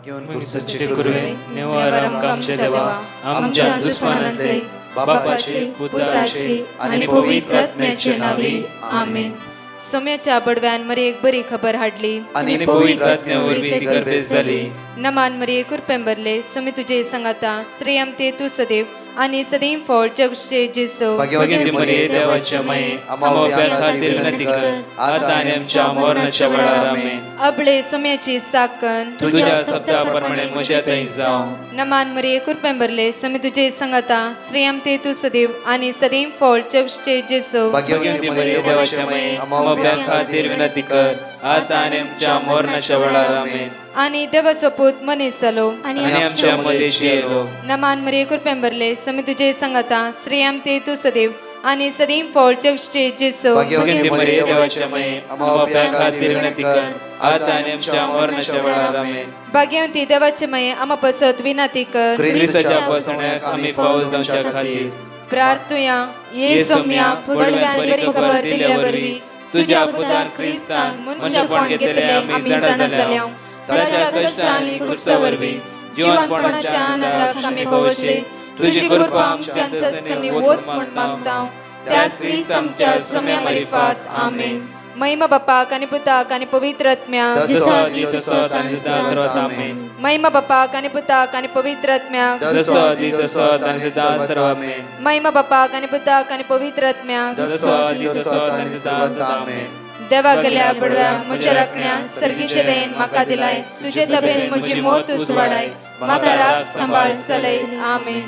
घेऊन पुरुषाचे गुरुवे नेवार आमच्या देवा आमच्या दुश्मनांतले बापाचे पुत्राचे आणि पवित्र आत्म्याचे नावे आमेन. सोम्याच्या बडव्यान मरी एक बरी खबर हाडली आणि पवित्र आत्म्यावर ती गर्दी झाली. नमान मरी कुरपेंबरले सोमी तुझे संगाता श्रेयम ते तू सदैव आणि सदैव फळ जगचे जेसो. भाग्यवती मरिये देवाच्या माये आम्हा खातीर विनंती कर आता आणि आमच्या मरणाच्या वेळार आमेन. अबळे सोम्याची साकन तुझ्या शब्दाप्रमाणे म्हज्या थंय जावं. नमान मरी कुरपेंबरले सोमी तुझे संगाता श्रेयम ते तू सदैव आणि सदैव फळ जगचे जेसो. भाग्यवती मरिये देवाच्या माये आम्हा खातीर विनंती कर आता आणि आमच्या मरणाच्या वेळार आमेन. आणि देवाचो पूत मनीस जालो आणि आमच्या मध्येशी येलो. नमान मरी कुरपेंबरले सोमी तुझे संगाता श्रेयम ते तू सदैव आणि सदैव फळ जगचे जेसो. भाग्यवती मरिये देवाच्या माये आम्हा खातीर विनंती कर आता आणि आमच्या मरणाच्या वेळार आमेन. भाग्यवती देवाचे माये आम्हा पसत विनंती कर ख्रिस्ताच्या पसण्याक आम्ही पावस जावच्या खातीर प्रार्थुया. ये सोम्या बडव्यान बरी खबर दिल्यावरवी तुझ्या पुतान ख्रिस्तान मनशापण घेतले आम्ही जाणा जाल्या. ताच्या कष्टांनी क्रुसावरवी जीवनपणाच्या आनंदाक आम्ही पवसे तुझी कृपा आमच्या अंतस्करणी वोत म्हण मागता. त्याच ख्रिस्त आमच्या सोम्या मार्फत आमेन. महिमा बापाक आणि पुताक आणि पवित्र आत्म्याक महिमा बापाक आणि पुताक आणि पवित्र आत्म्याक महिमा बापाक आणि पुताक आणि पवित्र आत्म्याक देवा गेल्या बडव्या म्हज्या राखण्या सर्गीचे देन म्हाका दिलाय. तुझे तबेन म्हजी मोत उसवाडाय म्हाका राख सांबाळ चलय. आमेन.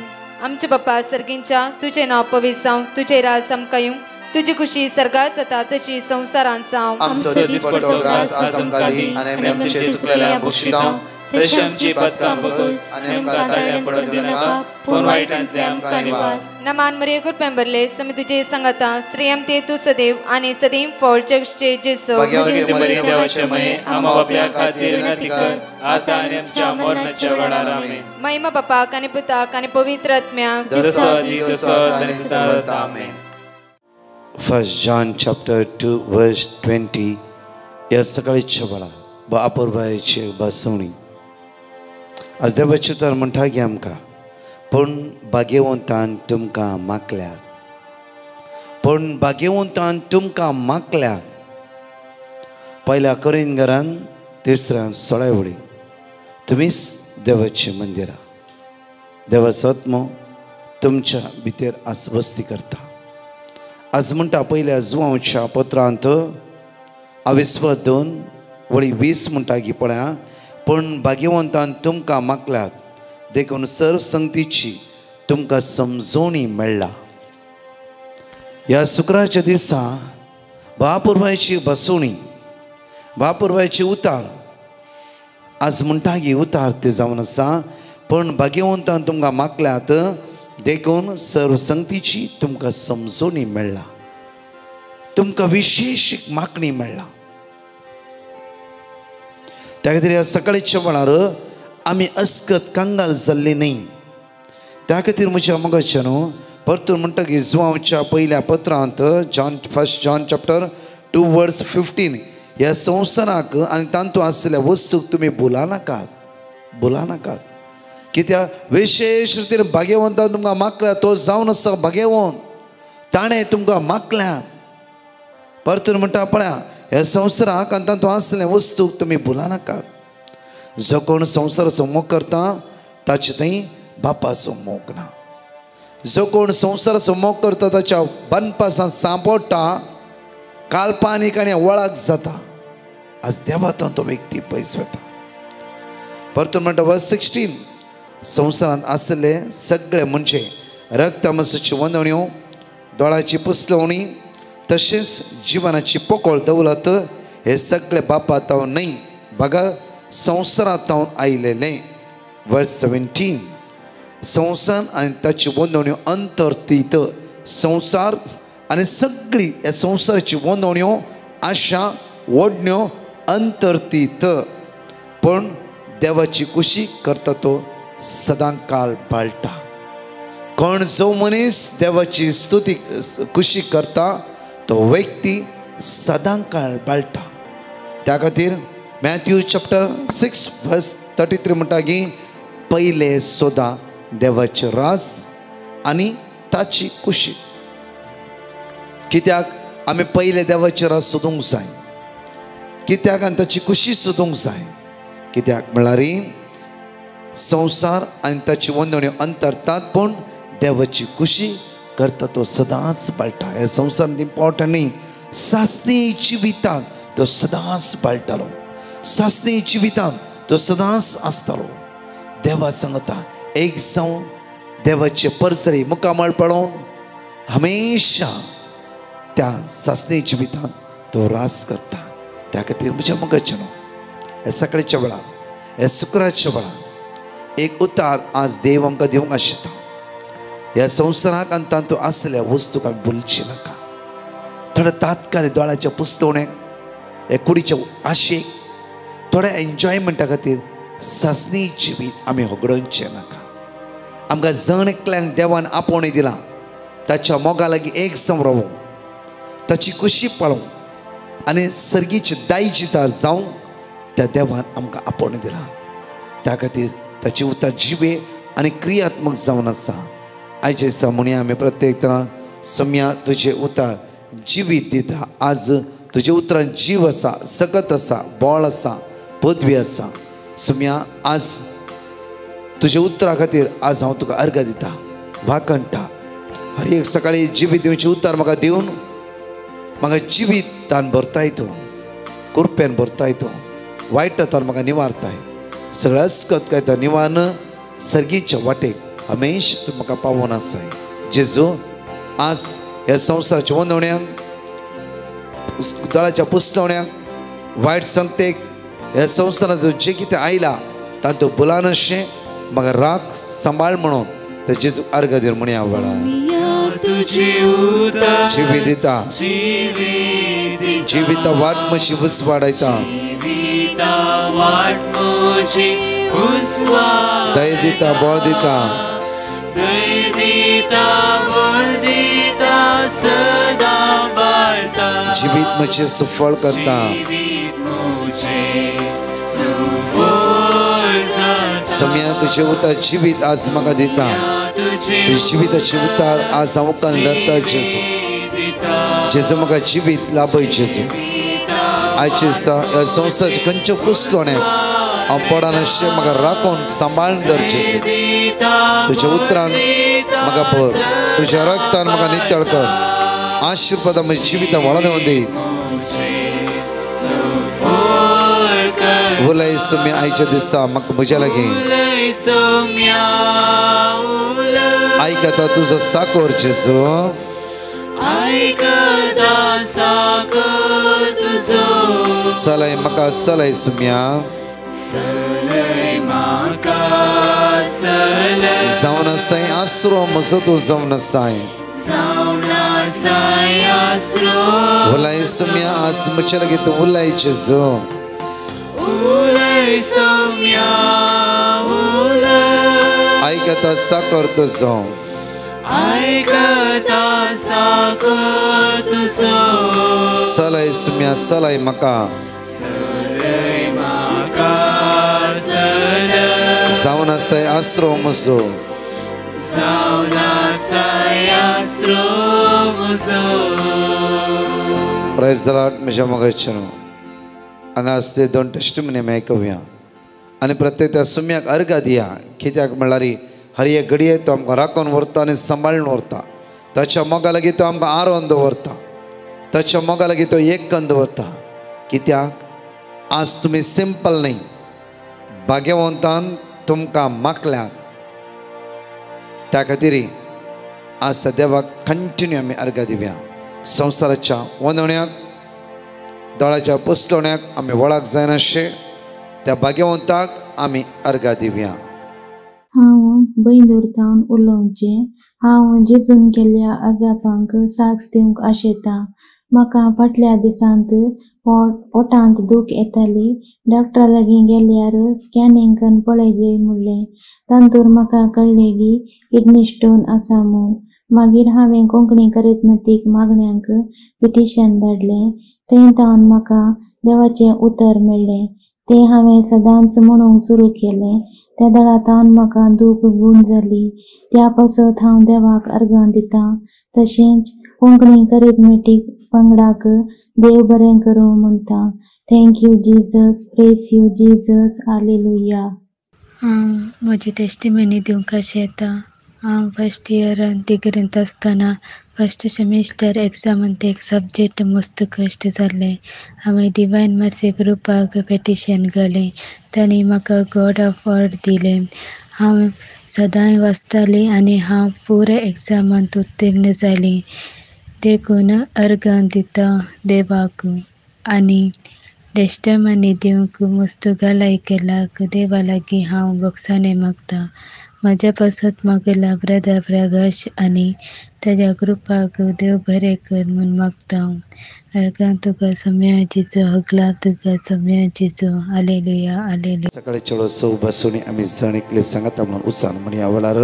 आमचे बाप्पा सर्गींच्या तुझे नाव पवित्र जावं. तुझे राज आमकां येवं. तुझी खुशी सर्गात जाता तशी संसारांत जावं. आमचो दिसपट्टो ग्रास आज आमकां दी आनी आमचे सुकलेल्या बक्षितां तशी आमची पदकां बगस आनी आमकां ताळ्यां पडूंक दिनाका पूण वायटांतले आमकां निवार. नमान मरिये कुरपेंबरले सोमी तुझे संगाता श्रेयम ते तू सदैव आणि सदैव फळ जगचे जेसो. भाग्यवती मरिये देवाचे माये आम्हा बाप्या खातीर विनंती कर आता आणि आमच्या मरणाच्या वेळार आमेन. महिमा बापाक आणि पुताक आणि पवित्र आत्म्याक आमेन. 1 John chapter 2 verse 20. या सकाळीच्या वेळा बापूरबाईची बसवणी आज देवाचे तर म्हणटा की आमकां पूण भाग्यवंतान तुमकां मागल्यात. पूण भाग्यवंतान तुमकां मागल्यात. पहिल्या कोरिंथीयरान 3:16 वळी तुमीच देवाची मंदिरां. देवाचो आत्मो तुमच्या भितर आसवस्ती करता. आज म्हणटा पहिल्या जुवांच्या पत्रांत 2:20 म्हणटा की पळया पूण भाग्यवंतान तुमकां मागल्यात देखून सर्व संगतीची तुमकां समजोवणी मेळ्ळा. ह्या शुक्राच्या दिसा बापूरबाईची बसवणी बापूरबाईची उतार आज म्हणटा की उतार ते जावन आसा. पूण भाग्यवंतान तुमकां मागल्यात देखून सर्व संगतीची तुमकां समजोवणी मेळ्ळा. तुमकां विशेष मागणी मेळ्ळा. त्या खातीर ह्या सकाळीच्या वेळार आमी अस्कत कांगाल जाल्ली न्ही. त्या खातीर म्हज्या मोगाच्या न्हू परतून म्हणटा की जुवांच्या पहिल्या पत्रांत 1 John chapter 2 verse 15 ह्या संवसाराक आनी तांतूं आसलेल्या वस्तूक तुमी भुला नाकात. कित्याक विशेष रितीन भाग्यवंतान तुमकां मागल्यात. तो जावन आसा भाग्यवंत. ताणें तुमकां मागल्यात. परतून म्हणटा पळया ह्या संवसाराक आनी तांतूं आसलेल्या वस्तूक तुमी भुला नाकात. जो कोण संवसाराचो मोग करता ताचे थंय बापाचो मोग ना. जो कोण संवसाराचो मोग करता ताच्या बनपासान सांपडटा काल्पनीक आनी वळख जाता. आज देवातान तो व्यक्ती पयस वता. परतून म्हणटा verse 16 संवसारांत आसले सगळे म्हणजे रक्तमांसाच्यो वंदवण्यो दोळाची पुसलवणी तशेंच जिवनाची पोकळ दौलत हे सगळे बापातावन न्ही बघा संवसारांतावन आयलेले. verse 17 संवसार आनी ताची वंदवण्यो अंतर्तीत. संवसार आनी सगळी ह्या संवसाराची वंदवण्यो आशा ओडण्यो अंतर्तीत. पण देवाची कुशी करता तो सदां काळ बाळटा. कोण जो मनीस देवाची स्तुती कुशी करता तो व्यक्ती सदां काळ बाळटा. त्या खातीर मॅथ्यू चॅप्टर 6 वर्स 33 म्हणटा की पहिले सोदा देवाचे रास आनी ताची कुशी. कित्याक आमी पहिले देवाचे रास सोदूंक जाय, कित्याक आनी ताची कुशी सोदूंक जाय. कित्याक म्हळ्यार संवसार आनी ताची वंदण्यो अंतरतात पूण देवाची कुशी करता तो सदांच पाळटा. हे संवसारांत इम्पॉर्टंट न्ही, सासणी जिवितांत तो सदांच पाळटालो, सासणी जिवितांत तो सदांच आसतालो. देवा सांगता एक जावन देवाचे परसरी मुखामळ पळोवन हमेशा त्या सासणी जिवितांत तो रास करता. त्या खातीर म्हज्या मगजनो हे सकाळच्या वेळार, हे शुक्राच्या वेळार एक उतार आज देव आमकां दिवंक आशिता. ह्या संवसाराक आनी तातूंत आसलेल्या वस्तूक आमी भुलची नाका. थोडे तात्कालीन दोळ्याच्या पुस्तवण्याक, हे कुडीच्या आशेक, थोड्या एन्जॉयमेंटा खातीर सासणी जिवीत आमी होगडोवचें नाका. आमकां जण एकल्यांक देवान आपोवणी दिला, ताच्या मोगा लागीं एक जावन रावूं, ताची कुशी पळोवंक आनी सर्गीचे दायजीदार जावं त्या देवान आमकां आपोवणी दिला. त्या खातीर ताची उतर जिवे आनी क्रियात्मक जावन आसा. आयचे दिसा म्हणया आमी प्रत्येक तरां सम्या तुजें उतर जिवीत दिता. आज तुज्या उतरांत जीव आसा, सकत आसा, बोळ आसा, पदवी आसा. सम्या आज तुज्या उतरा खातीर आज हांव तुका अर्घ दिता, वाकणटा. हर एक सकाळी जिवीत दिवचें उतर म्हाका दिवन म्हाका जिवीतान भरताय तूं, कुरपेन भरताय तूं, वायटांतल्यान म्हाका निवारताय. सगळें अस्कत काय तर निवारण सर्गीच्या वाटेक हमेश तूं म्हाका पावोन आसाय. जेजू आज ह्या संवसाराच्या वंदवण्यांक, दोळ्याच्या पुस्तवण्यांक, वायट संगतेक, ह्या संवसारांत जें कितें आयलां तातूंत बुलान अशें म्हाका राख सांबाळ म्हणून ते जेजू अर्घ दिवन म्हणया वेळार जिवीत दिता, जिविता वाट म्हजी उस वाडयता, दय दिता, बळ दिता, जिवीत म्हजें सुफळ करता. सम्या तुजें उतर जिवीत आज म्हाका दिता. तुज्या जिविताचें उतर आज हांव उखान धरता. जेजू, जेजू म्हाका जिवीत लाभय. जेजू आयचे दिसा ह्या संवसाराचे खंयच्यो पुस्तवण्याक हांव पडना अशें म्हाका राखून सांबाळून धर. जेजू तुज्या उतरान म्हाका भर, तुज्या रक्तान म्हाका नितळ कर. आशिर्वादां म्हज्या जिवितां वळोवन दी. उलय सम्या आयच्या दिसा म्हाका म्हज्या लागीं आयकता तुजो साकोर. जेजू सलय म्हाका, सलय सम्या, जावन आसाय आसरो म्हजो तूं जावन आसाय. उलय सम्या आज म्हज्या लागीं तूं उलय. जेजू आयकता साकोर तुजो, सलय सम्या, सलय म्हाका, जावन आसाय आसरो म्हजो. Praise the Lord. म्हज्या मोगाचेनो हांगा आसले 2 टेस्टिमनी आमी आयकुया आनी प्रत्येक त्या सम्याक अर्घ दिया. कित्याक म्हळ्यार हर एक घडये तो आमकां राखून व्हरता आनी सांबाळून व्हरता. ताच्या मोगा लागीं तो आमकां आरोन दवरता, ताच्या मोगा लागीं तो एक कन्न दवरता. कित्याक आज तुमी सिंपल न्ही, भाग्यवंतान तुमकां मागल्यात. त्या खातीर आज त्या देवाक कंटिन्यू आमी अर्घ दिवया. संवसाराच्या वंदवण्याक, दोळ्याच्या पुस्तवण्याक आमी वळख जायना अशें त्या भाग्यवंताक आमी अर्घ दिवया. हांव बैंदूरतावन उलोवचें. हांव जेजून केल्ल्या अजापांक साक्ष दिवंक आशेतां. म्हाका फाटल्या दिसांत पोटांत दूख येताली. डॉक्टरा लागीं गेल्यार स्कॅनिंग करून पळयचें म्हणलें. तांतूर म्हाका कळ्ळें की किडनी स्टोन आसा म्हूण. मागीर हांवें कोंकणी करिस्मेटीक मागण्यांक पिटिशन धाडलें. थंय तावन म्हाका देवाचें उतर मेळ्ळें. ते हांवें सदांच म्हणूंक सुरू केलें. त्या दळातावन म्हाका दूख गूण जाली. त्या पासत हांव देवाक अर्गां दितां. तशेंच कोंकणी करिझमेटीक पंगडाक देव बरें करूं म्हणटा. Thank you Jesus, press you Jesus, hallelujah. हांव म्हजी टेस्टिमनी दिवंक अशें येता. हांव फर्स्ट इयरान डिग्रींत आसतना फर्स्ट सेमिस्टर एग्जामांत एक सब्जेक्ट मस्त कश्ट जाल्ले. हांवें डिवायन मर्सी ग्रुपाक पेटिशन घालें. तांणी म्हाका गॉड ऑफ वर्ड दिलें. हांव सदांय वाचतालीं आनी हांव पुराय एग्जामांत उत्तीर्ण जालीं. देखून अर्गां दिता देवाक आनी टेस्टिमनी दिवंक मस्त घालाय केल्याक देवा लागीं हांव बोगसाणें मागतां. म्हाज्या पासत मागला ब्रदर प्रकाश आनी ताज्या ग्रुपाक देव बरें कर म्हूण मागतां. अर्गां तुका सोम्या जिजो, हगलां तुका सोम्या जिजो, हालेलुया हालेलुया. सकाळी चलो सौ बसून आमी जण एकले सांगता म्हणून उसान म्हणया वळार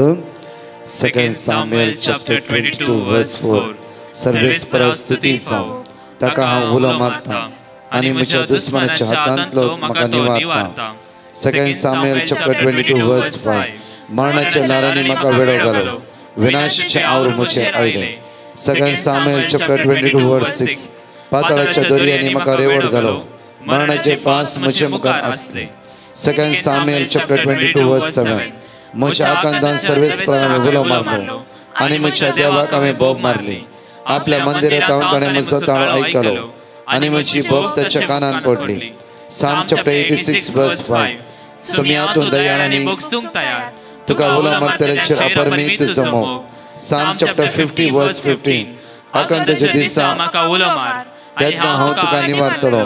सेकंड सामुएल चॅप्टर 22 वर्स 4. सर्वेस परस्तुती जावं ताका हांव उलो मारतां आनी म्हज्या दुस्मनाच्या हातांतलो म्हाका निवारता. सेकंड सामुएल चॅप्टर 22 वर्स 5. मरणाच्या लारांनी म्हाका वेडो घालो, विनाशाचे आवड म्हजे आयले. सेकंड सामुएल चॅप्टर 22 वर्स 6. पाताळाच्या दर्यांनी म्हाका रेवड घालो, मरणाचे पास म्हजे मुखार आसले. सेकंड सामुएल चॅप्टर 22 वर्स 7. म्हज्या आकांतान सर्वेस्परान हांवें उलो मारलो आनी म्हज्या देवाक हांवें बोब मारली. आपल्या मंदिरांत हांव ताणें म्हजो ताळो आयकलो आनी म्हजी बोब ताच्या कानान पडली. साम चॅप्टर 86 वर्स 5. सुम्यातून दयाळांनी तुका उलो मारतल्याचेर अपरमीत तुजो मोग. साम चॅप्टर 50 वर्स 15. आकांताच्या दिसा म्हाका उलो मार, तेन्ना हांव तुका निवारतलो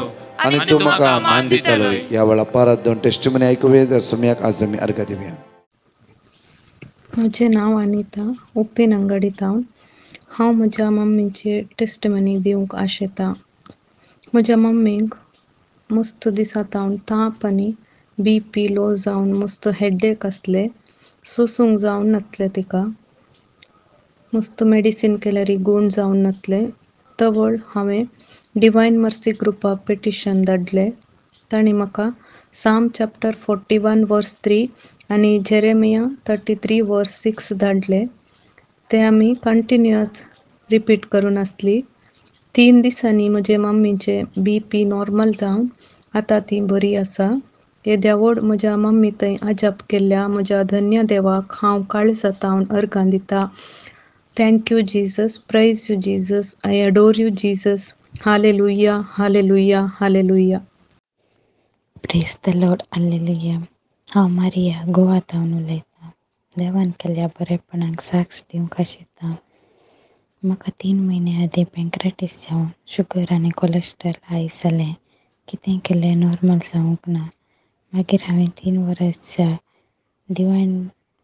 आनी तूं म्हाका मान दितलो. ह्या वेळा परत दोन टेस्टिमनी आयकुया. सुम्याक आज आमी अर्घ दिवया. म्हजें नांव अनिता, उप्पीन अंगडीतावन. हांव म्हज्या मम्मीची टेस्टिमनी दिवंक आशेतां. म्हज्या मम्मीक मस्त दिसातावन ताप आनी BP लो जावन मस्त हेडेक आसले. सोसूंक जावन नासलें तिका. मस्त मेडिसीन केल्यार गूण जावन नासलें. तवळ हांवें डिवायन मर्सी ग्रुपाक पेटिशन धाडलें. तांणी म्हाका साम चॅप्टर 41 वर्स 3 आनी जेरेमिया 33 वर्स 6 धाडले. ते आमी कंटिन्युअस रिपीट करून आसली. 3 दिसांनी म्हजे मम्मीचे BP नॉर्मल जावन आतां ती बरी आसा. हे देवोड म्हज्या मम्मी थंय अजाप केल्ल्या म्हज्या धन्य देवाक हांव काळजातावन अर्गां दितां. Thank you Jesus, praise you Jesus, I adore you Jesus, hallelujah hallelujah hallelujah. Praise the Lord, hallelujah. हांव मारिया गोवातावन उलयतां. देवान केल्ल्या बरेपणाक साक्ष दिवंक आशेतां. म्हाका 3 म्हयने आदीं पँक्रायटीस जावन शुगर आनी कोलेस्ट्रॉल हाय जालें. कितें केलें नॉर्मल जावंक ना. मागीर हांवें 3 वर्सां डिवायन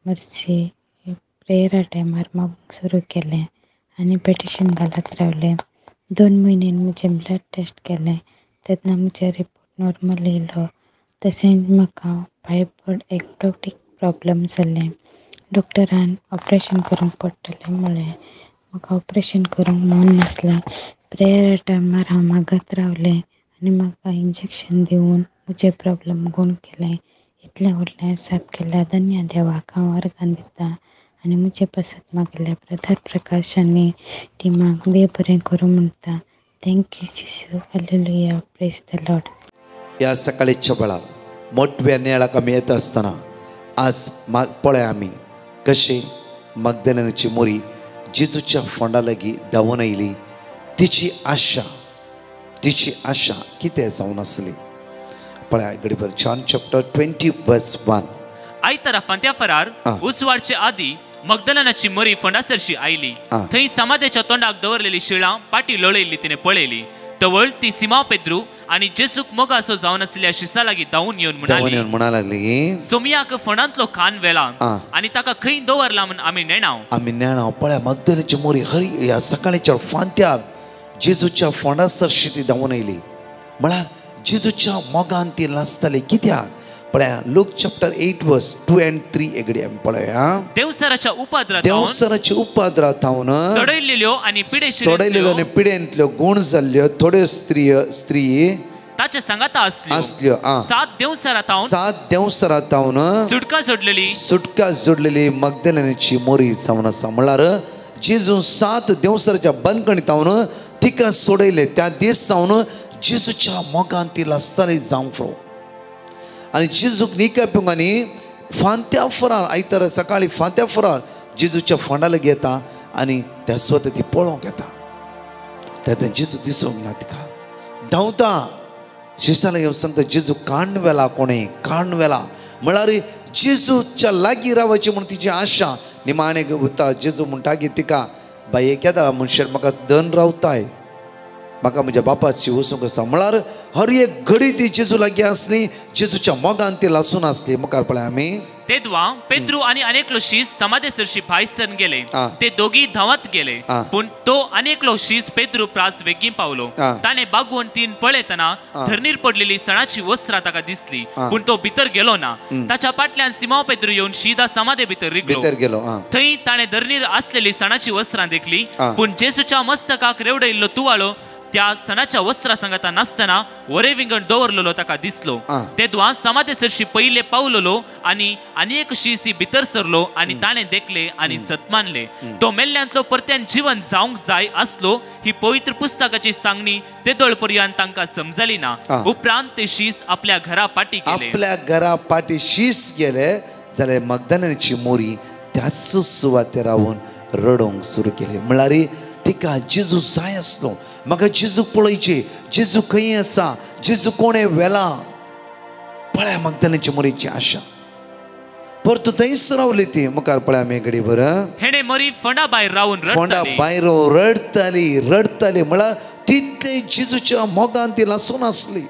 मर्सी प्रेयरा टायमार मागूंक सुरू केलें आनी पेटिशन घालत रावलें. 2 म्हयन्यान म्हजें ब्लड टेस्ट केलें. तेन्ना म्हजे रिपोर्ट नॉर्मल येयलो. तशेंच म्हाका फायब्रॉयड एक्टोटीक प्रॉब्लम जालें. डॉक्टरान ऑपरेशन करूंक पडटलें म्हळें. म्हाका ऑपरेशन करूंक मन नासलें. प्रेयरा टायमार हांव मागत रावलें आनी म्हाका इंजेक्शन दिवन म्हजें प्रॉब्लम गूण केलें. इतलें व्हडलें साप केल्या धन्य देवाक हांव अर्गां दितां आनी म्हजे पासत मागल्या ब्रदर प्रकाश आनी टिमाक देव बरें करूं म्हणटा. थँक यू जिजू, हालेलुया, प्रेज द लॉर्ड. ह्या सकाळीच्या वेळार मोठव्या नेळाक आमी येता आसतना आज पळय आमी कशी मगदलेनाची मोरी जेजूच्या फोंडा लागीं धांवून आयली. तिची आशा कितें जावन आसली पळय घडीभर. जॉन चॅप्टर 20 वर्स 1. आयतारा फांत्या फरार उसवारचे आदी मगदलेनाची मोरी फोंडासरशी आयली. थंय समाधीच्या तोंडाक दवरलेली शिळां पाटी लोळयल्ली तिणें पळयली. तवळ ती सिमा पेद्रू आनी जेसूक मोगासो जावन आसलेल्या शिसा लागीं धांवून येवन म्हणा लागली, सोमयाक फोंडांतलो कान वेला आनी ताका खंय दवरला म्हूण आमी नेणाव. पळय मगदलेनाची मोरी हरी ह्या सकाळीच्या फांत्यार जेजूच्या फोंडासरशी ती धांवून आयली. म्हळ्यार जेजूच्या मोगान ती नाचताली. कित्याक पळय लूक चॅप्टर 8 वर्स 2 and 3 एगडी आमी पळया. देवसराच्या उपाद्रांत हांवन सोडयलेल्यो आनी पिडेंतल्यो गूण जाल्ल्यो थोड्यो स्त्री ताचे सांगाता असल्यो सात देवसरातावन सुटका जोडलेली मगदलेनाची मोरी जावन आसा. म्हळ्यार जेजू 7 देवसराच्या बंदखणीतावन तिका सोडयले. त्या दीस जावन जेजूच्या मोगान ती लासताली जावंक फ्रो. आनी जेजूक निका पिवंगांनी फांत्या फरार आयतार सकाळी फांत्या फरार जेजूच्या फोंडाला घेता आनी त्या स्वता ती पळोवंक येता. तेन्ना जेजू दिसूंक ना तिका धांवता. शिशाला येवन सांगता जेजू काण वेला कोणें काण वेला. म्हळ्यार जेजूच्या लागीं रावची म्हूण तिची आशा निमाणे उरता. जेजू म्हणटा की तिका बाये केदा मनशार म्हाका दन रावताय, म्हाका म्हज्या बापाची वचूंक आसा. म्हळ्यार हर एक घडी ती जेजू लागीं आसली, जेजूच्या मोगान ती लासून आसली. मुखार पळय आमी तेदवा पेद्रू आणि अनेकलो शीस समाधेसरशी भायसर गेले. ते दोघी धावत गेले. पण तो अनेकलो शीस पेद्रू प्रास वेगी पावलो. ताणे बागवून तीन पळयतना धरणीर पडलेली सणाची वस्त्रां ताका दिसली. पण तो भितर गेलो ना. ताच्या फाटल्यान सिमोन पेद्रू येवन शिदा समाधे भितर रिगलो. थंय ताणे धरणीर आसलेली सणाची वस्त्रां देखली. पण जेजूच्या मस्तकाक रेवडयल्लो तुवाळो त्या सणाच्या वस्त्रा सांगता नासतना वरे विंगण दवरलेलो ताका दिसलो. तेदवा समाधेसरशी पयले पावलोलो आनी अनेक शीसी भितर सरलो आनी ताणे देखले आनी सतमानले. तो मेल्ल्यांतलो परत्यान जीवन जावंक जाय आसलो ही पवित्र पुस्तकाची सांगणी तेदोळ पर्यंत तांकां समजली ना. उपरांत ते शीस आपल्या घरा पाटी गेले. आपल्या घरा पाटी शीस गेले जाल्यार मगदलेनाची मोरी त्याच सुवातेर रावून रडोंक सुरू केली. म्हळ्यार तिका जेजू जाय आसलो. म्हाका जेजू पळयचे, जेजू खंय आसा, जेजू कोणें वेला. पळय मगदलेनाची मोरीची आशा. परतू थंयच रावली ती. मुखार पळय आमी घडी भर हेणे मोरी फोंडा भायर रावून रडताली. म्हळ्यार तितले जेजूच्या मोगान ती लासून आसली.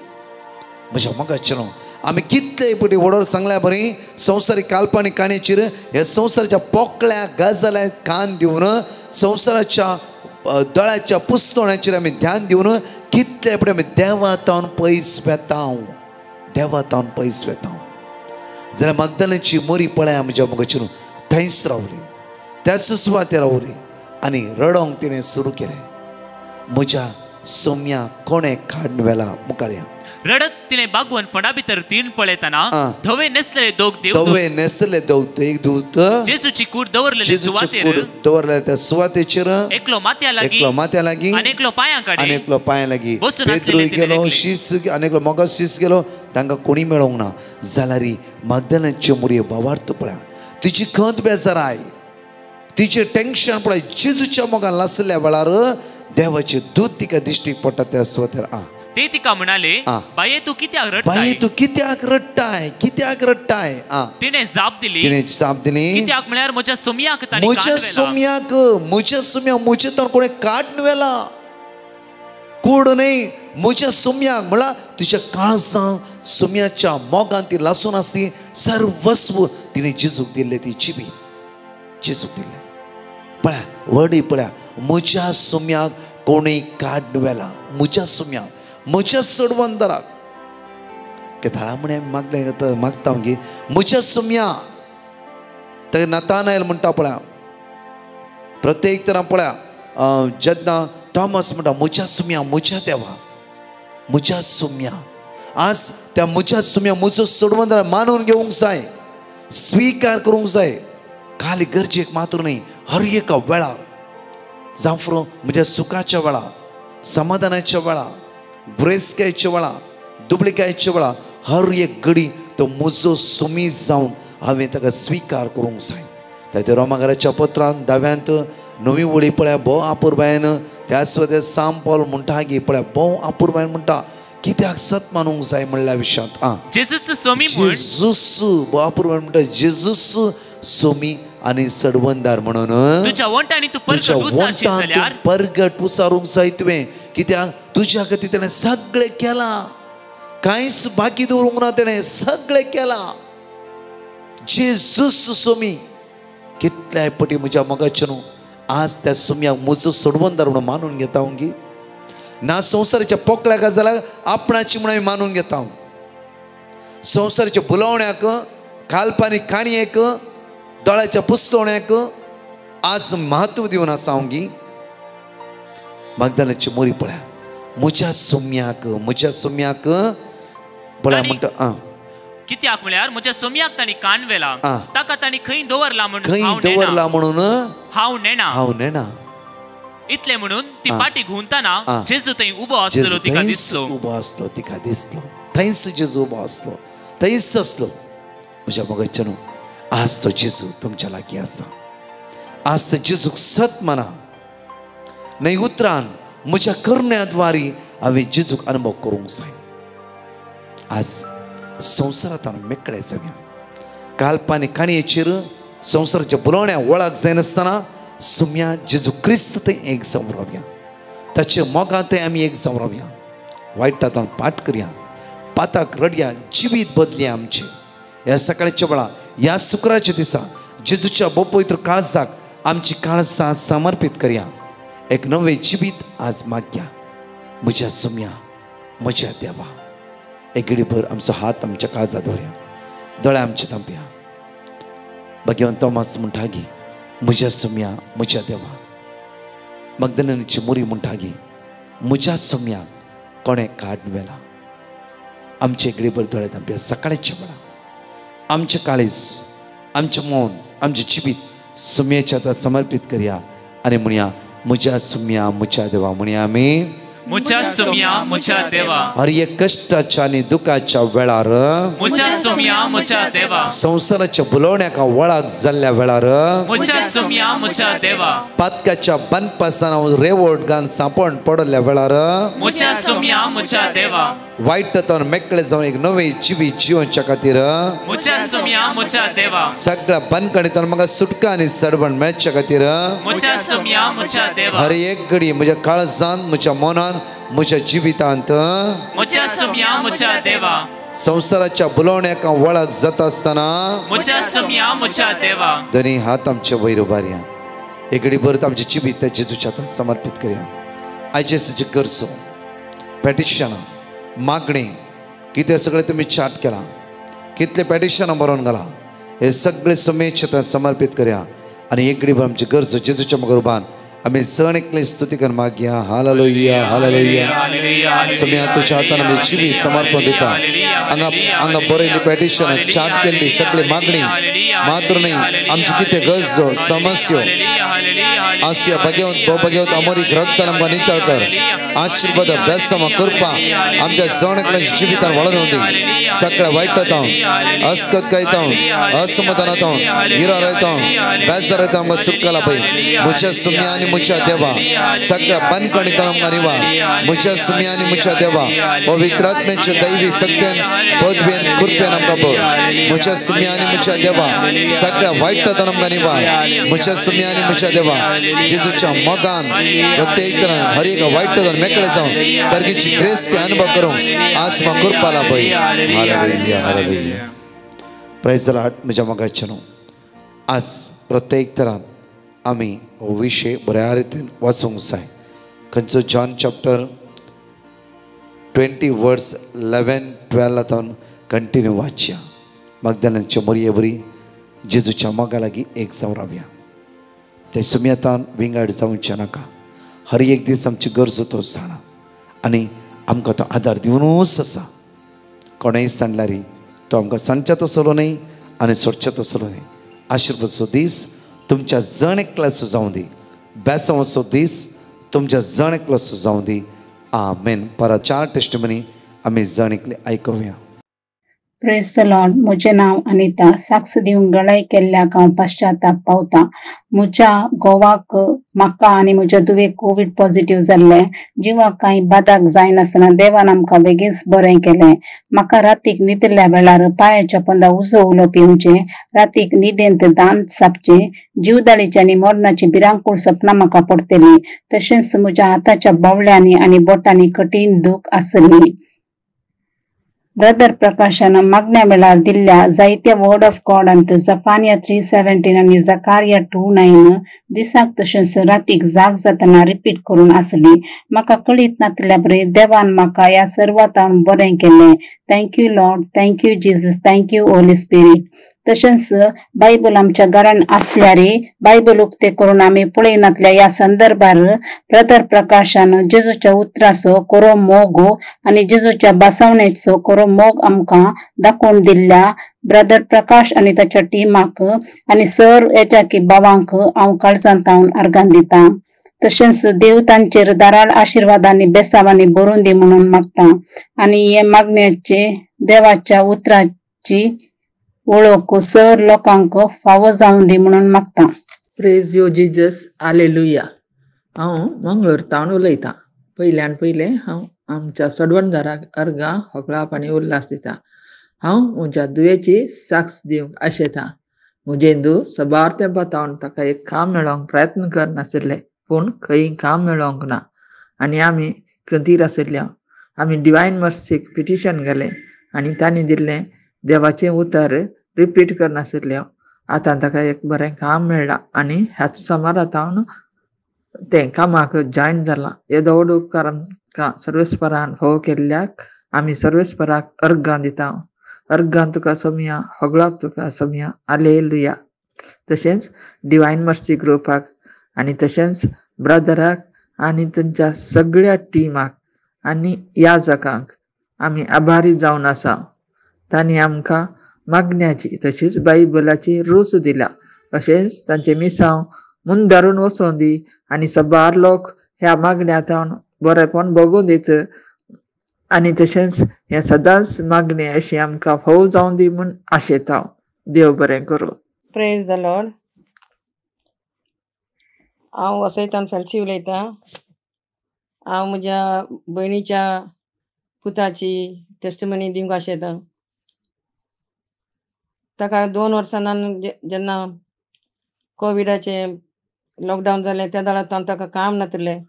म्हज्या मोगाचेर आमी कितले पटी वडोर सांगल्या बरी संवसारीक काल्पनीक काणयेचेर ह्या संवसाराच्या पोकळ्या गजाल्यांक कान दिवन संवसाराच्या दोळ्याच्या पुस्तोण्याचेर आमी ध्यान दिवन कितले पटी आमी देवातावन पयस वेता. जाल्यार मगदलेनाची मोरी पळय म्हज्या मोगाचेर थंयच रावली, त्याच सुवातेर रावली आनी रडोंक तिणें सुरू केलें. म्हज्या सोम्या कोणें काडून व्हेला. मुखार या. रडत तिने बागवन फोंडा भितर तीन पळयतना धवे नेसलेले दोग एक दूत जेजूची कूड दवरलेले दवरलेले त्या सुवातेचेर एकलो माथ्या लागीं आनी एकलो पांया लागीं पेद्रू गेलो, शीस आनेकलो मोगाचो शीस गेलो. तांकां कोणी मेळोंक ना. जाल्यार मगदलेनाची मोरी भावार्थ पळय, तिची खंत बेजाराय, तिचें टेन्शन पळय. जेजूच्या मोगान लासल्या वेळार देवाचे दूत तिका दिश्टी पडटा त्या सुवातेर. ते तिका म्हणाले बाये तू कित्याक रडटाय. तिने जाप दिली कित्याक म्हळ्यार म्हज्या सोम्याक म्हजे तर कोणें काडून व्हेला. कूड न्हय, म्हज्या सोम्याक म्हळ्यार तुज्या काळजांत सोम्याच्या मोगान ती लासून आसली. सर्वस्व तिने जेजूक दिल्ले. ती जिवीत जेजूक दिल्ले. पळय वर्डी पळय, म्हज्या सोम्याक कोणें काडून व्हेला. म्हज्या सोम्याक, म्हज्या सडवंदराक केदाळा म्हणे मागले तर मागता की म्हज्या सोम्या. तर नतानाएल म्हणटा पळय, प्रत्येक तरां पळय जेन्ना थॉमस म्हणटा म्हज्या सोम्या, म्हज्या देवा, म्हज्या सोम्या. आज त्या म्हज्या सोम्या म्हजो सडवंदर मानून घेवंक जाय, स्विकार करूंक जाय. खाली गरजेक मात्र न्ही, हर एका वेळार जावं म्हज्या सुखाच्या वेळार, समाधानाच्या वेळार, ब्रेस्कायच्या वेळा, दुबळिकायच्या वेळा, हर एक घडी तो म्हजो सोमी जावन हांवें ताका स्विकार करूंक जाय. त्या रोमाकाराच्या पत्रांत 10व्यांत 9वी वळी पळय भोव आपुरबायेन त्या सुवातेर साम पॉल म्हणटा की पळय भोव आपुरबायेन म्हणटा कित्याक सत मानूंक जाय म्हणल्या विशयांत. जेजूस भोव आपुरबायेन म्हणटा जेजूस सोमी आनी सडवंदार म्हणून तुज्या वंटांनी तूं परगट उसारूंक जाय तुवें. कित्याक तुज्या खातीर तेणें सगळें केलां, कांयच बाकी दवरूंक ना. तेणें सगळें केलां. जेजूस सोमी कितल्याय पटी म्हज्या मोगाचे न्हू. आज त्या सोम्याक म्हजो सडवंदार म्हणून मानून घेता हांव की ना. संवसाराच्या पोकळ्या गजालाक आपणाची म्हणून मानून घेता हांव. संवसाराच्या बुलावण्याक, काल्पनीक काणयेक, दोळ्याच्या पुस्तोवण्याक आज म्हत्व दिवन आसा हांव की. मगदलेनाची मोरी पळय, म्हज्या सोम्याक बोला म्हणटा कित्याक म्हळ्यार म्हज्या सोम्याक ताणी काणवेला ताका ताणी खंय दवरला म्हणून हांव नेना इतले म्हणून ती पाटी घुंवताना जेजू थंय उबो आसलो तिका दिसलो थंयच जेजू उबो आसलो थंयच आसलो म्हज्या मोगाच्यानो आज तो जेजू तुमच्या लागीं आसा आज तो जेजूक सत माना न्हय उतरान म्हज्या करण्याद्वारी हांवें जेजूक अनुभव करूंक जाय आज संवसारांत मेकळे जावया काल्पनीक काणयेचेर संवसाराच्या बुलवण्या वळख जायनासतना सोम्या जेजू क्रिस्त थंय एक जावन रावया ताचे मोगान थंय आमी एक जावन रावया वायटांत पाठ करया पाताक रडया जिवीत बदलया आमचे ह्या सकाळच्या वेळा ह्या शुक्राच्या दिसा जेजूच्या पवित्र काळजाक आमची काळजां समर्पित करया एक नवे जिवीत आज मागया म्हज्या सोम्या म्हज्या देवा एक घडीभर आमचो हात आमच्या काळजात दवरया दोळे आमचे थांबया भगवान तोमास म्हणटा गी म्हज्या सोम्या म्हज्या देवा मगदलेनीची मुरी म्हणटा गी म्हज्या सोम्या कोणे काड वेला आमचे एक घडीभर दोळे थांबया सकाळच्या वेळा आमचे काळीज आमचें मौन आमचें जिवीत सोम्याच्या हातात समर्पित करया आनी म्हणया म्हज्या सोम्या म्हज्या देवा म्हणया आमी मुझा सोम्या मुझा देवा हर एक कष्टाच्या आणि दुखाच्या वेळार मुझा सोम्या मुझा देवा संसाराच्या बुलवण्याका वळख जाल्ल्या वेळार मुझा सोम्या मुझा देवा पातकाच्या बनपासन रेवोट घान सांपण पडल्या वेळार मुझा सोम्या मुझा देवा वायटांत मेकळे जावन एक नवे जिवीत जिवनच्या खातीर मुझा सोम्या मुझा देवा सगळ्या बंदखणींतल्यान म्हाका सुटका आनी सडवण मेळच्या खातीर मुझा सोम्या मुझा देवा हर एक घडी म्हज्या काळजांत म्हज्या मनांत म्हज्या जिवितांत मुझा सोम्या मुझा देवा संसाराच्या बुलवण्याका वळख जाता आसतना मुझा सोम्या मुझा देवा दोनी हात आमचे वयर उबारया एक घडी भर आमचे जिवीत जेजूच्या हातांत समर्पित करया आयचे गरजो पेटिशनां मागणी कितें सगळें तुमी चाट केला कितले पेटिशनां बरोवन घाला हे सगळे सोम्याच्या समर्पित करया आनी एक घडी भर आमची गरजो जेजूच्या मुखार उबान आमी जण एकले स्तुती करून मागया हालेलुया हालेलुया सोम्या तुज्या हातान आमी जिवीत समर्पण दिता हांगा बरयली पेटिशन चाट केल्ली सगळी मागणी मात्र न्ही आमची कितें गरजो समस्यो आसया भगवंत अमरीक रक्तान आमकां नितळ कर आशिर्वाद बेसमा कृपा आमच्या जण एकल्या जिवितान वळोवन दी सगळ्या वायटांत अस्कतकायतां असमाधानांत इरारायतां बेजारायतां आमकां सुटकाला पळय म्हज्या सोम्या आनी मुझा देवा सगळ्या बंदखणींतल्यान आमकां निवार म्हज्या सोम्या आनी मुझा देवा पवित्र आत्म्याचे दैवी सत्यान पदवेन कृपेन आमकां भर म्हज्या सोम्या आनी मुझा देवा सगळ्या वायटांतल्यान आमकां निवार म्हज्या सोम्या आनी मुझा देवा जेजूच्या मोगान प्रत्येक तरान हर एक वायटांतल्यान मेकळे जावन सर्गीची ग्रेस के अनुभव करूंक आज म्हाका कृपा लाभय hallelujah hallelujah praise the Lord म्हज्या मोगाच्यानो आज प्रत्येक तरान आमी हो विशय बऱ्या रितीन वाचूंक जाय खंयचो जॉन चॅप्टर 20 वर्स 11-12 कंटिन्यू वाचया मगदलेनीच्या मोरये बरी जेजूच्या मोगा लागीं एक जावन रावया ते सुम्यातान विंगड जावचे नाका हर एक दीस आमची गरजो तो जाणा आनी आमकां तो आदार दिवनूच आसा कोणेंय सांडल्यार तो आमकां सांडच्या तसलो न्ही आनी सोडच्या तसलो न्ही आशिर्वादचो दीस तुमच्या जण एकल्याचो जावं दी बेसवाचो दीस तुमच्या जण एकल्याचो जावं दी आमेन परत 4 टेस्टिमनी आमी जण एकले आयकुया प्रेज द लॉर्ड म्हजें नांव अनिता साक्ष दिवंक गळाय केल्ल्याक हांव पश्चाताप पावता म्हज्या घोवाक म्हाका आनी म्हज्या धुवेक कोवीड पॉझिटिव्ह जाल्ले जिवाक कांय बादाक जायनासतना देवान आमकां बेगीन बरें केलें म्हाका रातीक न्हिदल्या वेळार पांयाच्या पोंदा उजो उलो पिवचें रातीक न्हिदेंत दांत सापचें जीवदाळीची आनी मरणाची भिरांकूळ सपनां म्हाका पडटलीं तशेंच म्हज्या हाताच्या बावल्यांनी आनी बोटांनी कठीण दूख आसली ब्रदर प्रकाशान मागण्या वेळार दिल्ल्या जायत्या वर्ड ऑफ गॉड आनी जपानिया 3:17 आनी जकारिया 2:9 दिसाक तशेंच रातीक जाग जातना रिपीट करून आसली म्हाका कळीत नासल्या बरे देवान म्हाका ह्या सर्वातान बरें केलें thank you Lord thank you Jesus thank you Holy spirit तशेंच बायबल आमच्या घरान असल्यारी बायबल उक्ते करून आम्ही पळयनातल्या या संदर्भार ब्रदर प्रकाशान जेजूच्या उतराचो कोरो मोग आणि जेजूच्या बसवणेचो कोरो मोग आमकां दाखवून दिल्ल्या ब्रदर प्रकाश आणि ताच्या टिमाक आणि सर याच्या की बाबांक हांव काळजांत अर्गान दिता. तशेंच देव तांचेर दाराळ आशिर्वादांनी बेसावांनी भरून दी म्हणून मागता आणि हे मागण्याचे देवाच्या उतराची ओळख सर लोकांक फावो जावन दी म्हणून मागता. Praise you Jesus hallelujah. हांव मंगळूरतावन उलयतां. पयल्यान पयलें हांव आमच्या सडवणदाराक अर्गां होकळाप आनी उल्हास दिता. हांव म्हज्या दुयेची साक्ष दिवंक आशेतां. म्हजें धूव सबार तेंपां तावन ताका एक काम मेळोवंक प्रयत्न करनाशिल्लें, पूण खंय काम मेळोवंक ना आनी आमी खंतीर आशिल्ल्या. आमी डिवायन मर्सीक पिटिशन गेलें आनी तांणी दिल्लें देवाचें उतर रिपीट करनाशिल्लें. आतां ताका एक बरें काम मेळ्ळां आनी ह्याच सोमारा तावन तें कामाक जॉयन जालां. येदो व्हड उपकार आमकां सर्वेस्परान फोव केल्ल्याक आमी सर्वेस्पराक अर्गां दिता. अर्गां तुका सोमिया, होगळाप तुका सोमिया, हालेलुया. तशेंच डिवायन मर्सी ग्रुपाक आनी तशेंच ब्रदराक आनी तांच्या सगळ्या टिमाक आनी याजकांक आमी आभारी जावन आसा. तांणी आमकां मागण्याची तशीच बायबलाची रूच दिल्या. अशेंच तांचे मिसांव मून धरून वचों दी आनी सबार लोक ह्या मागण्यातावन बरेपण भोगूं दीत आनी तशेंच हें सदांच मागणें अशी आमकां फोव जावन दी म्हूण आशेता. देव बरें करूं. Praise the Lord. हांव वसयतान फेल्सी उलयतां. हांव म्हज्या भयणीच्या पुताची टेस्टमनी दिवंक आशेतां. ताका 2 वर्सांनान जेन्ना कोविडाचे लॉकडावन जालें त्या दारांतावन ताका काम नातलें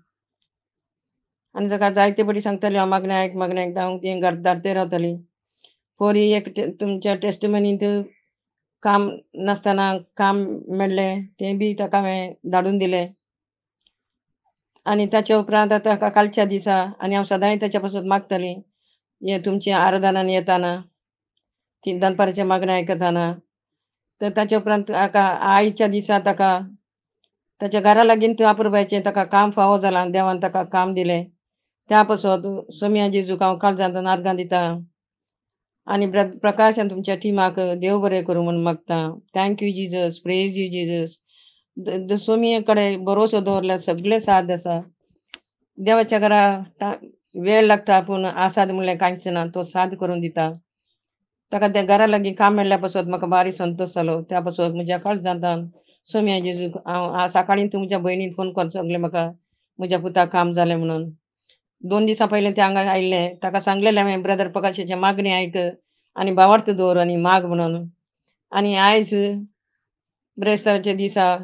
आनी ताका जायते बडी सांगताली हांव मागण्या एकदां हांव ती धाडते रावताली. पोरी एक तुमच्या टेस्टमनींत काम नासतना काम मेळ्ळें तें बी ताका हांवें धाडून दिलें. आनी ताच्या उपरांत ताका कालच्या दिसा आनी हांव सदांय ताच्या पासून मागतालीं हें तुमचें आराधनान येताना ती दनपाराचें मागणें आयकताना. तर ताच्या उपरांत ताका आयच्या दिसा ताका ताच्या घरा लागीं अपुरबायचें ताका काम फावो जालां. देवान ताका काम दिलें. त्या पासून सोमिया जेजूक हांव काळजांत अर्गां दिता आनी प्रकाश आनी तुमच्या टिमाक देव बरें करूं म्हूण मागता. Thank you Jesus. Praise you Jesus. सोमिये कडेन भरोसो दवरल्यार सगळें साद आसा. देवाच्या घरा वेळ लागता पूण आसाद म्हणल्यार कांयच ना. तो साद करून दिता. ताका त्या घरा लागीं काम मेळ्ळ्या पासून म्हाका बारी संतोश जालो. त्या पासून म्हज्या काळजांत सोमिया जेजूक हांव सकाळीं तुमच्या भयणीन फोन करून सांगलें म्हाका म्हज्या पुताक काम जालें म्हणून. 2 दिसां पयलें तें हांगा आयिल्लें. ताका सांगलेलें हांवें ब्रदर प्रकाशाचें मागणी आयक आनी भावार्थ दवर आनी माग म्हणून. आनी आयज ब्रेस्ताराच्या दिसा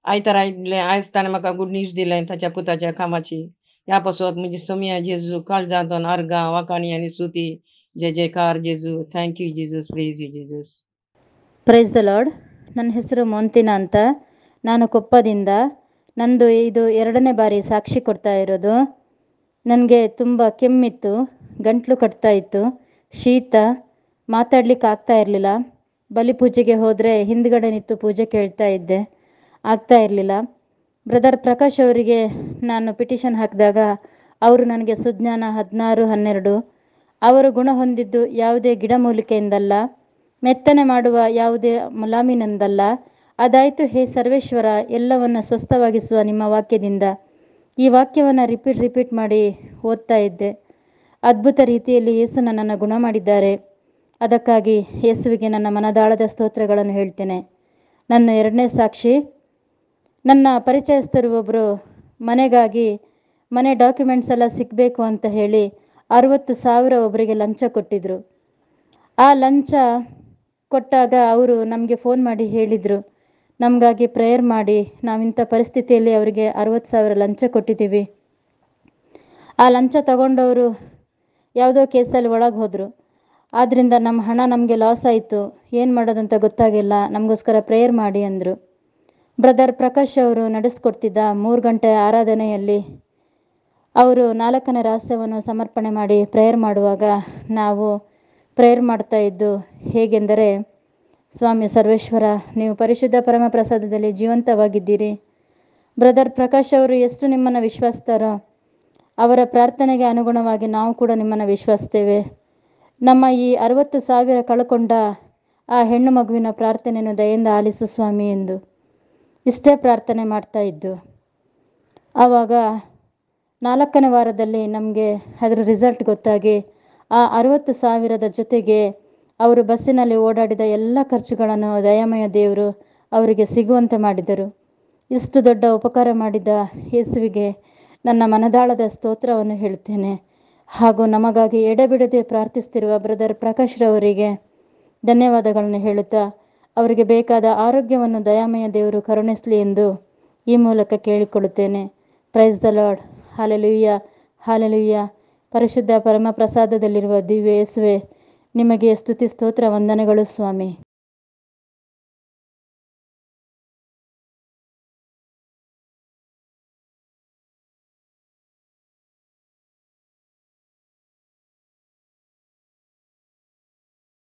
आयतार आयिल्लें. आयज ताणें म्हाका गूड न्यूज दिलें ताच्या पुताच्या कामाची. ह्या पासून म्हजी सोमिया जेजू काळजांत अर्गां वाकाणी आनी स्तुती जय जयकार जेजू. Thank you Jesus. Praise you Jesus. Praise the lord. ನನ್ನ ಹೆಸರು ಮೊಂತಿನಾ ಅಂತ. ನಾನು ಕೊಪ್ಪದಿಂದ. ನಂದು ಇದು 2ನೇ ಬಾರಿ ಸಾಕ್ಷಿ ಕೊಡ್ತಾ ಇರೋದು. ನನಗೆ ತುಂಬ ಕೆಮ್ಮಿತ್ತು, ಗಂಟ್ಲು ಕಟ್ತಾ ಇತ್ತು, ಶೀತ, ಮಾತಾಡ್ಲಿಕ್ಕೆ ಆಗ್ತಾ ಇರಲಿಲ್ಲ. ಬಲಿಪೂಜೆಗೆ ಹೋದರೆ ಹಿಂದ್ಗಡೆ ನಿಂತು ಪೂಜೆ ಕೇಳ್ತಾ ಇದ್ದೆ, ಆಗ್ತಾ ಇರಲಿಲ್ಲ. ಬ್ರದರ್ ಪ್ರಕಾಶ್ ಅವರಿಗೆ ನಾನು ಪಿಟಿಷನ್ ಹಾಕಿದಾಗ ಅವರು ನನಗೆ ಸುಜ್ಞಾನ 16:12 ಅವರು ಗುಣ ಹೊಂದಿದ್ದು ಯಾವುದೇ ಗಿಡಮೂಲಿಕೆಯಿಂದಲ್ಲ, ಮೆತ್ತನೆ ಮಾಡುವ ಯಾವುದೇ ಮುಲಾಮಿನಿಂದಲ್ಲ. ಅದಾಯಿತು ಹೇ ಸರ್ವೇಶ್ವರ, ಎಲ್ಲವನ್ನು ಸ್ವಸ್ಥವಾಗಿಸುವ ನಿಮ್ಮ ವಾಕ್ಯದಿಂದ. ಈ ವಾಕ್ಯವನ್ನು ರಿಪೀಟ್ ಮಾಡಿ ಓದ್ತಾ ಇದ್ದೆ. ಅದ್ಭುತ ರೀತಿಯಲ್ಲಿ ಯೇಸು ನನ್ನನ್ನು ಗುಣ ಮಾಡಿದ್ದಾರೆ. ಅದಕ್ಕಾಗಿ ಯೇಸುವಿಗೆ ನನ್ನ ಮನದಾಳದ ಸ್ತೋತ್ರಗಳನ್ನು ಹೇಳ್ತೇನೆ. ನನ್ನ 2ನೇ ಸಾಕ್ಷಿ, ನನ್ನ ಪರಿಚಯಸ್ಥರು ಒಬ್ಬರು ಮನೆಗಾಗಿ ಮನೆ ಡಾಕ್ಯುಮೆಂಟ್ಸ್ ಎಲ್ಲ ಸಿಗಬೇಕು ಅಂತ ಹೇಳಿ 60,000 ಒಬ್ಬರಿಗೆ ಲಂಚ ಕೊಟ್ಟಿದ್ದರು. ಆ ಲಂಚ ಕೊಟ್ಟಾಗ ಅವರು ನಮಗೆ ಫೋನ್ ಮಾಡಿ ಹೇಳಿದರು, ನಮಗಾಗಿ ಪ್ರೇಯರ್ ಮಾಡಿ, ನಾವಿಂಥ ಪರಿಸ್ಥಿತಿಯಲ್ಲಿ ಅವರಿಗೆ 60,000 ಲಂಚ ಕೊಟ್ಟಿದ್ದೀವಿ. ಆ ಲಂಚ ತಗೊಂಡವರು ಯಾವುದೋ ಕೇಸಲ್ಲಿ ಒಳಗೆ ಹೋದರು. ಆದ್ದರಿಂದ ನಮ್ಮ ಹಣ ನಮಗೆ ಲಾಸ್ ಆಯಿತು, ಏನು ಮಾಡೋದಂತ ಗೊತ್ತಾಗಿಲ್ಲ, ನಮಗೋಸ್ಕರ ಪ್ರೇಯರ್ ಮಾಡಿ ಅಂದರು. ಬ್ರದರ್ ಪ್ರಕಾಶ್ ಅವರು ನಡೆಸ್ಕೊಡ್ತಿದ್ದ 3 ಗಂಟೆ ಆರಾಧನೆಯಲ್ಲಿ ಅವರು 4ನೇ ರಹಸ್ಯವನ್ನು ಸಮರ್ಪಣೆ ಮಾಡಿ ಪ್ರೇಯರ್ ಮಾಡುವಾಗ ನಾವು ಪ್ರೇಯರ್ ಮಾಡ್ತಾಯಿದ್ದು ಹೇಗೆಂದರೆ, ಸ್ವಾಮಿ ಸರ್ವೇಶ್ವರ, ನೀವು ಪರಿಶುದ್ಧ ಪರಮ ಪ್ರಸಾದದಲ್ಲಿ ಜೀವಂತವಾಗಿದ್ದೀರಿ. ಬ್ರದರ್ ಪ್ರಕಾಶ್ ಅವರು ಎಷ್ಟು ನಿಮ್ಮನ್ನು ವಿಶ್ವಾಸಿಸ್ತಾರೋ ಅವರ ಪ್ರಾರ್ಥನೆಗೆ ಅನುಗುಣವಾಗಿ ನಾವು ಕೂಡ ನಿಮ್ಮನ್ನು ವಿಶ್ವಾಸಿಸ್ತೇವೆ. ನಮ್ಮ ಈ 60,000 ಕಳ್ಕೊಂಡ ಆ ಹೆಣ್ಣು ಮಗುವಿನ ಪ್ರಾರ್ಥನೆಯನ್ನು ದಯೆಯಿಂದ ಆಲಿಸು ಸ್ವಾಮಿ ಎಂದು ಇಷ್ಟೇ ಪ್ರಾರ್ಥನೆ ಮಾಡ್ತಾ ಇದ್ದು. ಆವಾಗ 4ನೇ ವಾರದಲ್ಲಿ ನಮಗೆ ಅದರ ರಿಸಲ್ಟ್ ಗೊತ್ತಾಗಿ ಆ 60,000 ಜೊತೆಗೆ ಅವರು ಬಸ್ಸಿನಲ್ಲಿ ಓಡಾಡಿದ ಎಲ್ಲ ಖರ್ಚುಗಳನ್ನು ದಯಾಮಯ ದೇವರು ಅವರಿಗೆ ಸಿಗುವಂತೆ ಮಾಡಿದರು. ಇಷ್ಟು ದೊಡ್ಡ ಉಪಕಾರ ಮಾಡಿದ ಯೇಸುವಿಗೆ ನನ್ನ ಮನದಾಳದ ಸ್ತೋತ್ರವನ್ನು ಹೇಳುತ್ತೇನೆ. ಹಾಗೂ ನಮಗಾಗಿ ಎಡೆಬಿಡದೆ ಪ್ರಾರ್ಥಿಸುತ್ತಿರುವ ಬ್ರದರ್ ಪ್ರಕಾಶ್ ರವರಿಗೆ ಧನ್ಯವಾದಗಳನ್ನು ಹೇಳುತ್ತಾ ಅವರಿಗೆ ಬೇಕಾದ ಆರೋಗ್ಯವನ್ನು ದಯಾಮಯ ದೇವರು ಕರುಣಿಸಲಿ ಎಂದು ಈ ಮೂಲಕ ಕೇಳಿಕೊಳ್ಳುತ್ತೇನೆ. Price the lord. Hallelujah, hallelujah. ಪರಿಶುದ್ಧ ಪರಮ ಪ್ರಸಾದದಲ್ಲಿರುವ ದಿವ್ಯ ಯೇಸುವೆ, ನಿಮಗೆ ಸ್ತುತಿ ಸ್ತೋತ್ರ ವಂದನೆಗಳು ಸ್ವಾಮಿ.